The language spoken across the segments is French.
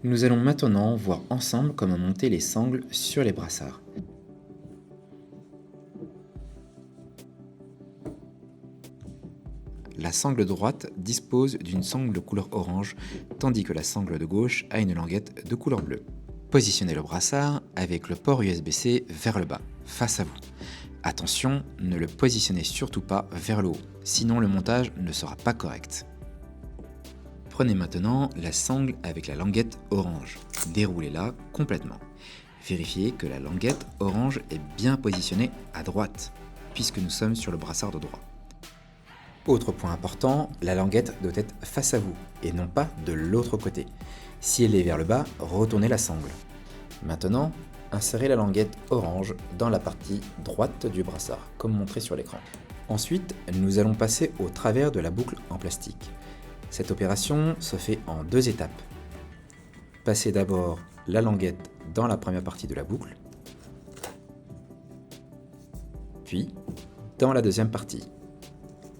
Nous allons maintenant voir ensemble comment monter les sangles sur les brassards. La sangle droite dispose d'une sangle de couleur orange, tandis que la sangle de gauche a une languette de couleur bleue. Positionnez le brassard avec le port USB-C vers le bas, face à vous. Attention, ne le positionnez surtout pas vers le haut, sinon le montage ne sera pas correct. Prenez maintenant la sangle avec la languette orange. Déroulez-la complètement. Vérifiez que la languette orange est bien positionnée à droite, puisque nous sommes sur le brassard de droit. Autre point important, la languette doit être face à vous, et non pas de l'autre côté. Si elle est vers le bas, retournez la sangle. Maintenant, insérez la languette orange dans la partie droite du brassard, comme montré sur l'écran. Ensuite, nous allons passer au travers de la boucle en plastique. Cette opération se fait en 2 étapes. Passez d'abord la languette dans la première partie de la boucle, puis dans la deuxième partie.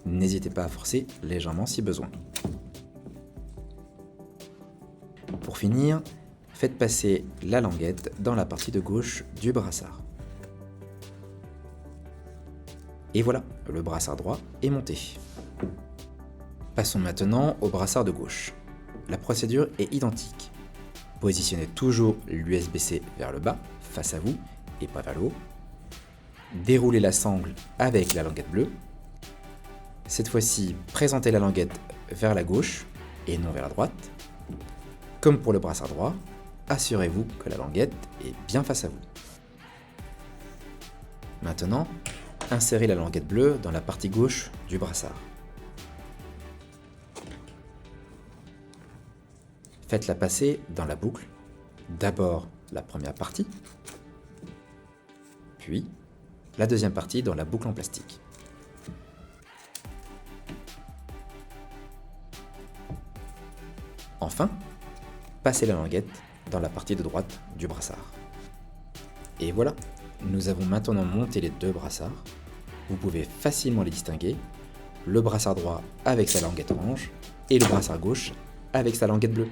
N'hésitez pas à forcer légèrement si besoin. Pour finir, faites passer la languette dans la partie de gauche du brassard. Et voilà, le brassard droit est monté. Passons maintenant au brassard de gauche. La procédure est identique. Positionnez toujours l'USB-C vers le bas, face à vous, et pas vers le haut. Déroulez la sangle avec la languette bleue. Cette fois-ci, présentez la languette vers la gauche et non vers la droite. Comme pour le brassard droit, assurez-vous que la languette est bien face à vous. Maintenant, insérez la languette bleue dans la partie gauche du brassard. Faites-la passer dans la boucle, d'abord la première partie, puis la deuxième partie dans la boucle en plastique. Enfin, passez la languette dans la partie de droite du brassard. Et voilà, nous avons maintenant monté les 2 brassards. Vous pouvez facilement les distinguer, le brassard droit avec sa languette orange et le brassard gauche avec sa languette bleue.